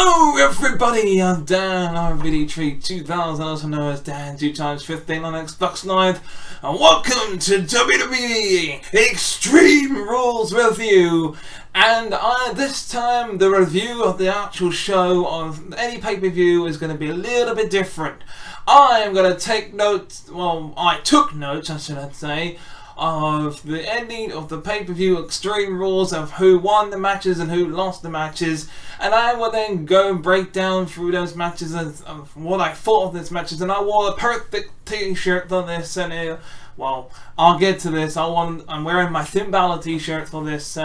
Hello everybody, I'm Danrvdtree2000, also known as Dan2x15 on Xbox Live, and welcome to WWE Extreme Rules review. And this time the review of the actual show of any pay-per-view is going to be a little bit different. I am going to take notes, well, I took notes, I should say, of the ending of the pay-per-view Extreme Rules, of who won the matches and who lost the matches, and I will then go and break down through those matches and of what I thought of these matches. And I wore a perfect t-shirt for this, and well, I'll get to this. I'm wearing my Finn Balor t-shirt for this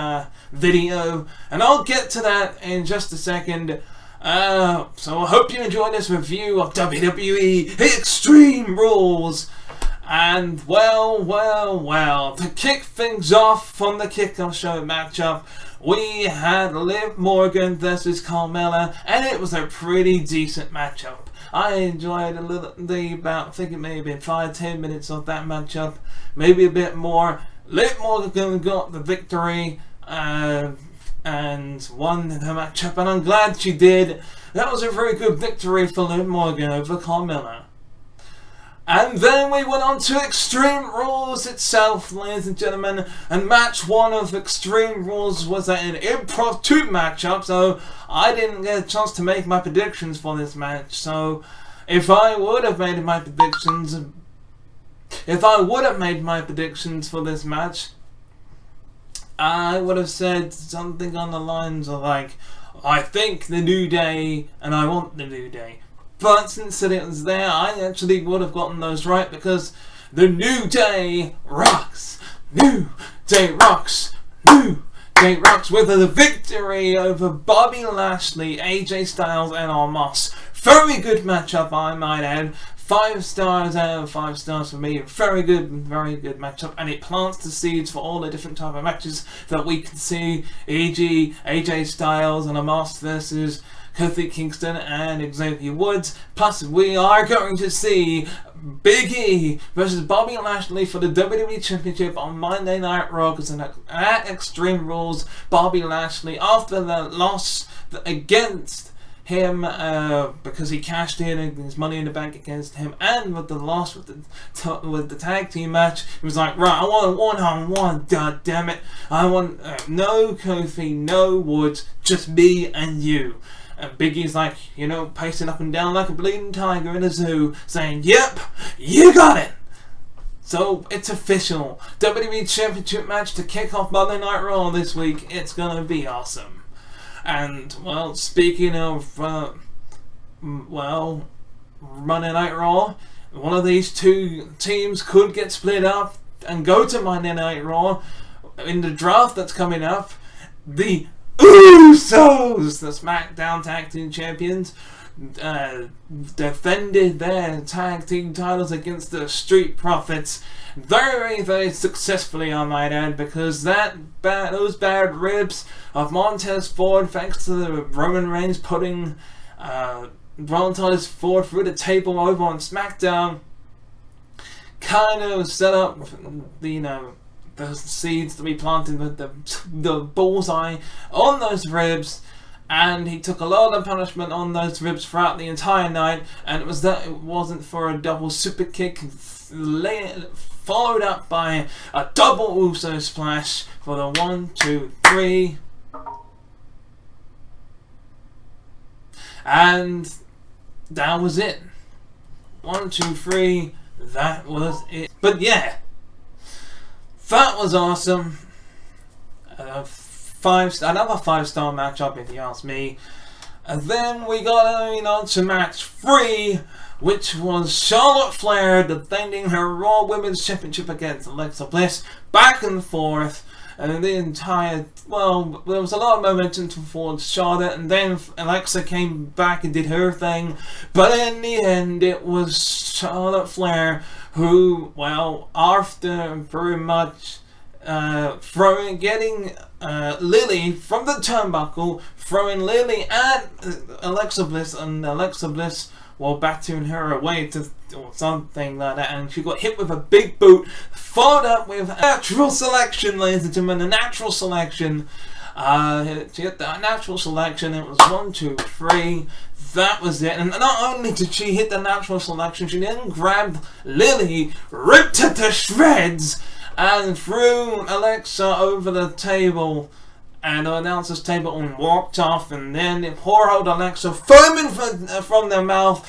video, and I'll get to that in just a second. So I hope you enjoyed this review of WWE Extreme Rules. And well, to kick things off from the kickoff show matchup, we had Liv Morgan versus Carmella, and it was a pretty decent matchup. I enjoyed I think it may have been 5-10 minutes of that matchup, maybe a bit more. Liv Morgan got the victory and won the matchup, and I'm glad she did. That was a very good victory for Liv Morgan over Carmella. And then we went on to Extreme Rules itself, ladies and gentlemen, and match one of Extreme Rules was an improv 2 matchup, so I didn't get a chance to make my predictions for this match. So if I would have made my predictions for this match, I would have said something on the lines of like, I think the New Day and I want the New Day. But since it was there, I actually would have gotten those right, because the New Day rocks! New Day rocks! New Day rocks with a victory over Bobby Lashley, AJ Styles and Omos. Very good matchup, I might add. 5 stars out of 5 stars for me. Very good matchup, and it plants the seeds for all the different type of matches that we can see. E.g. AJ Styles and Omos versus Kofi Kingston and Xavier Woods. Plus, we are going to see Big E versus Bobby Lashley for the WWE Championship on Monday Night Raw. Because at Extreme Rules, Bobby Lashley, after the loss against him, because he cashed in his Money in the Bank against him, and with the loss with the tag team match, he was like, right, I want a one-on-one, god damn it. I want no Kofi, no Woods, just me and you. And Big E's like, pacing up and down like a bleeding tiger in a zoo, saying, yep, you got it! So, it's official. WWE Championship match to kick off Monday Night Raw this week. It's gonna be awesome. And, well, speaking of, Monday Night Raw, one of these two teams could get split up and go to Monday Night Raw in the draft that's coming up. The Usos, the SmackDown Tag Team Champions, defended their tag team titles against the Street Profits very successfully, I might add, because those bad ribs of Montez Ford, thanks to the Roman Reigns putting Montez Ford through the table over on SmackDown, kind of set up the seeds to be planted with the bullseye on those ribs, and he took a lot of punishment on those ribs throughout the entire night, and it wasn't for a double super kick followed up by a double Uso splash for the 1, 2, 3, and that was it. 1, 2, 3, that was it. But yeah, that was awesome. Another 5-star matchup, if you ask me. And then we got on to match 3, which was Charlotte Flair defending her Raw Women's Championship against Alexa Bliss. Back and forth. And the entire, well, there was a lot of momentum towards Charlotte, and then Alexa came back and did her thing. But in the end, it was Charlotte Flair who, well, after very much getting Lily from the turnbuckle, throwing Lily at Alexa Bliss, and Alexa Bliss, well, battering her away to or something like that, and she got hit with a big boot, followed up with a natural selection, ladies and gentlemen, a natural selection. She hit the natural selection. It was 1, 2, 3. That was it. And not only did she hit the natural selection, she then grabbed Lily, ripped her to shreds, and threw Alexa over the table and the announcer's table and walked off. And then poor old Alexa, foaming from their mouth,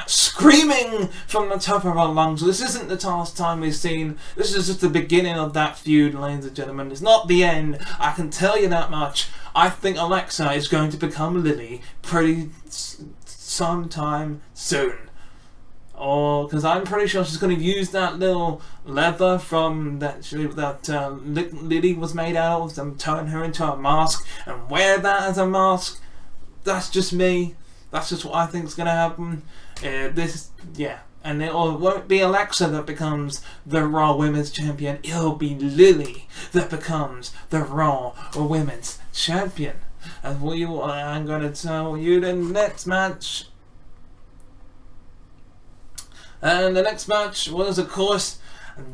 screaming from the top of her lungs. This isn't the last time we've seen. This is just the beginning of that feud, ladies and gentlemen. It's not the end. I can tell you that much. I think Alexa is going to become Lily pretty sometime soon. Because I'm pretty sure she's going to use that little leather from that Lily was made out of and turn her into a mask and wear that as a mask. That's just me. That's just what I think is going to happen. And it won't be Alexa that becomes the Raw Women's Champion. It'll be Lily that becomes the Raw Women's Champion. And I'm going to tell you the next match. And the next match was, of course,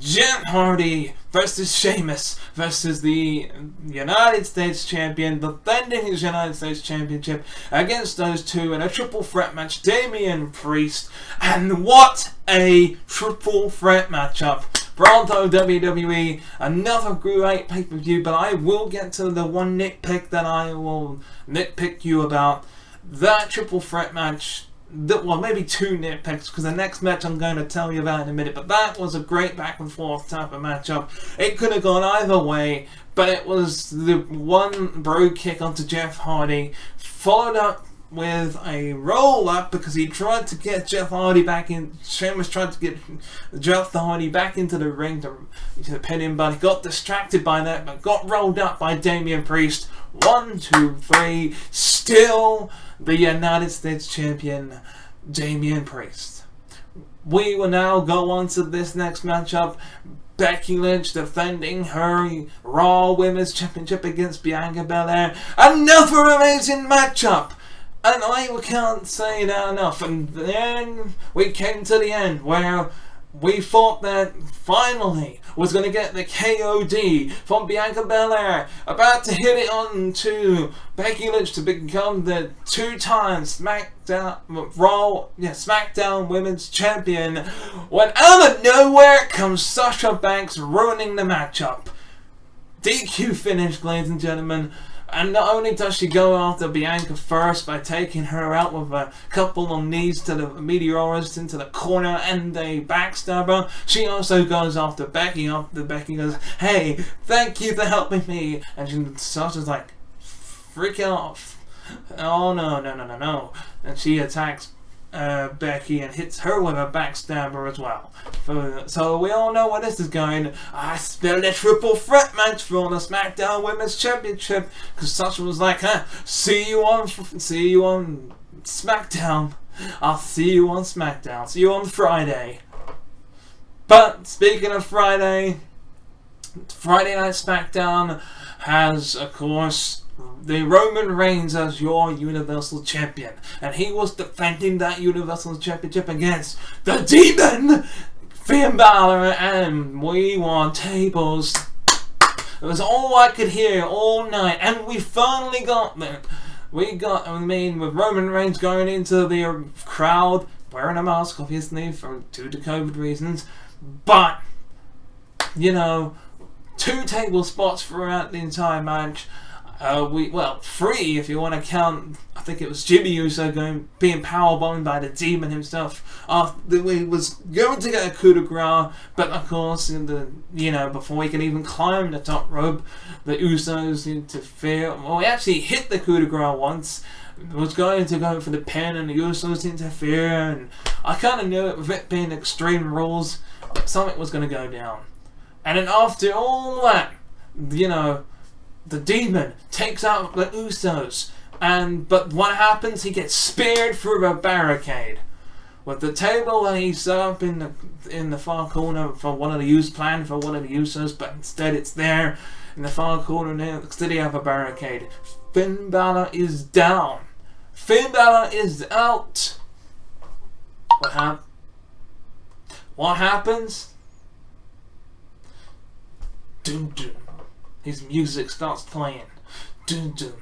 Jeff Hardy versus Sheamus versus the United States Champion, defending his United States Championship against those two in a triple threat match, Damien Priest. And what a triple threat matchup. Bravo WWE, another great pay-per-view, but I will get to the one nitpick that I will nitpick you about. That triple threat match, well, maybe two nitpicks, because the next match I'm going to tell you about in a minute, but that was a great back and forth type of matchup. It could have gone either way, but it was the one bro kick onto Jeff Hardy, followed up with a roll up because he tried to get Jeff Hardy back in. Sheamus tried to get Jeff Hardy back into the ring to pin him, but he got distracted by that, but got rolled up by Damien Priest. 1, 2, 3, still the United States Champion, Damien Priest. We will now go on to this next matchup. Becky Lynch defending her Raw Women's Championship against Bianca Belair. Another amazing matchup! And I can't say that enough. And then we came to the end where we thought that finally was going to get the KOD from Bianca Belair, about to hit it on to Becky Lynch to become the two-time SmackDown Women's Champion, when out of nowhere comes Sasha Banks, ruining the matchup. DQ finish, ladies and gentlemen. And not only does she go after Bianca first by taking her out with a couple of knees to the meteorist into the corner and a backstabber, she also goes after Becky. After Becky goes, "Hey, thank you for helping me," and Sasha's like, freak off. Oh no. And she attacks Becky and hits her with a backstabber as well. So we all know where this is going. I spelled a triple threat match for the SmackDown Women's Championship because Sasha was like, see you on SmackDown. I'll see you on SmackDown. See you on Friday. But speaking of Friday Night SmackDown has, of course, the Roman Reigns as your Universal Champion, and he was defending that Universal Championship against the Demon, Finn Balor, and we won tables. It was all I could hear all night, and we finally got there. With Roman Reigns going into the crowd, wearing a mask, obviously, due to COVID reasons, but, 2 table spots throughout the entire match. 3 if you want to count. I think it was Jimmy Uso being powerbombed by the Demon himself. We was going to get a coup de grace, but of course, before he can even climb the top rope, the Usos interfere. Well, he actually hit the coup de grace once. Was going to go for the pin, and the Usos interfere. And I kind of knew it, with it being Extreme Rules, something was going to go down. And then after all that, the Demon takes out the Usos, but what happens? He gets speared through a barricade. With the table that he set up in the far corner for one of the planned for one of the Usos, but instead it's there in the far corner now. Instead you have a barricade. Finn Balor is down. Finn Balor is out. What happens? Doom. His music starts playing. dun, dun.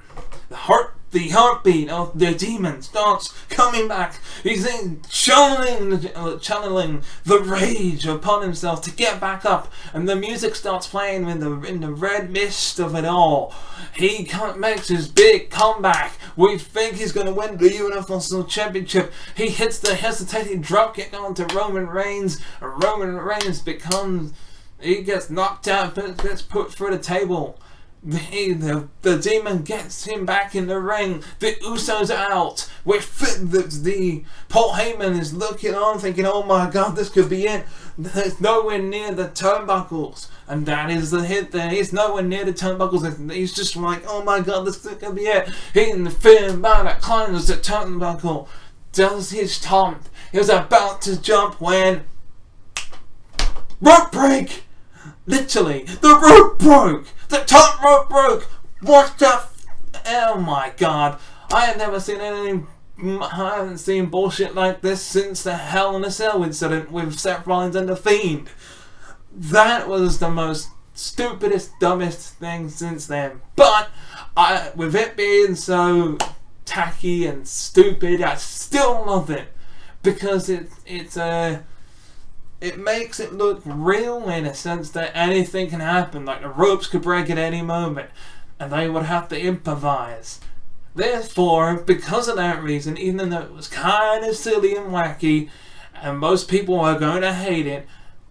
The heartbeat of the demon starts coming back. He's channeling the rage upon himself to get back up, and the music starts playing in the red mist of it all. He makes his big comeback. We think he's going to win the Universal Championship. He hits the hesitating dropkick onto Roman Reigns. Roman Reigns he gets knocked out, but gets put through the table. The demon gets him back in the ring. The Usos are out. The Paul Heyman is looking on, thinking, "Oh my God, this could be it." There's nowhere near the turnbuckles, and that is the hit. There, he's nowhere near the turnbuckles. He's just like, "Oh my God, this could be it." The Finn Balor climbs the turnbuckle, does his taunt. He was about to jump when rope break. Literally, the rope broke! The top rope broke! What the oh my God. I haven't seen bullshit like this since the Hell in a Cell incident with Seth Rollins and The Fiend. That was the most stupidest, dumbest thing since then. But, with it being so tacky and stupid, I still love it. Because it makes it look real in a sense that anything can happen, like the ropes could break at any moment and they would have to improvise. Therefore, because of that reason, even though it was kind of silly and wacky and most people are going to hate it,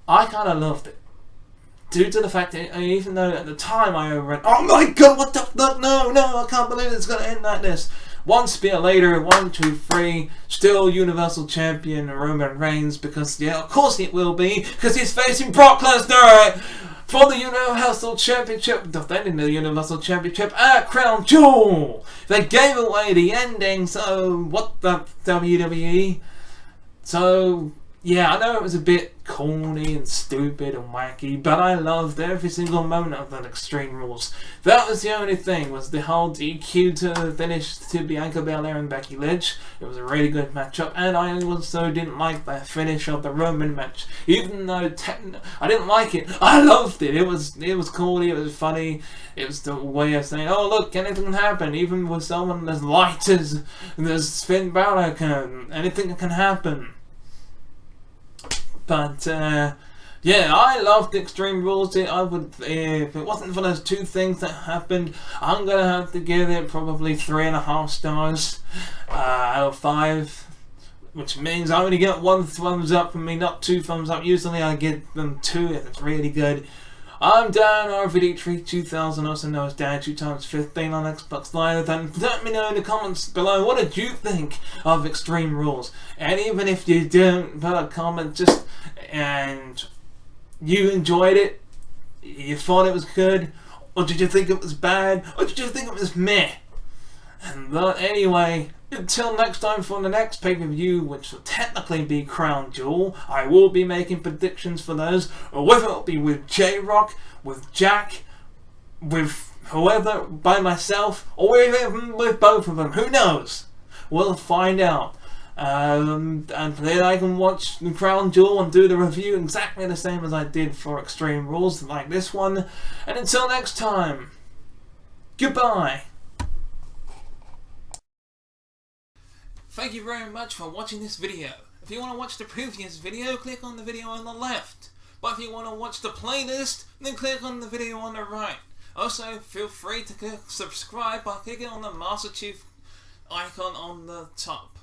I kind of loved it. Due to the fact that even though at the time I went, "Oh my God, what the fuck, no, I can't believe it's going to end like this." One spear later, 1, 2, 3, still Universal Champion Roman Reigns, because yeah, of course it will be, because he's facing Brock Lesnar for the Universal Championship, defending the Universal Championship at Crown Jewel. They gave away the ending, so what the WWE? So yeah, I know it was a bit corny and stupid and wacky, but I loved every single moment of that Extreme Rules. That was the only thing, was the whole DQ to finish to Bianca Belair and Becky Lynch. It was a really good matchup, and I also didn't like the finish of the Roman match. Even though I didn't like it, I loved it. It was corny, it was funny. It was the way of saying, "Oh look, anything can happen, even with someone as light as Finn Balor can. Anything can happen." But yeah, I loved Extreme Rules. If it wasn't for those two things that happened, I'm gonna have to give it probably 3.5 stars out of 5, which means I only get 1 thumbs up from me, not 2 thumbs up. Usually I give them 2 if it's really good. I'm Danrvdtree2000, also known as Dan2x15 on Xbox Live, and let me know in the comments below, what did you think of Extreme Rules? And even if you don't put a comment, and you enjoyed it, you thought it was good, or did you think it was bad, or did you think it was meh? And anyway, until next time for the next pay-per-view, which will technically be Crown Jewel, I will be making predictions for those, or whether it'll be with J-Rock, with Jack, with whoever, by myself, or even with both of them. Who knows? We'll find out. And then I can watch the Crown Jewel and do the review exactly the same as I did for Extreme Rules, like this one. And until next time, goodbye. Thank you very much for watching this video. If you want to watch the previous video, click on the video on the left. But if you want to watch the playlist, then click on the video on the right. Also, feel free to click subscribe by clicking on the Master Chief icon on the top.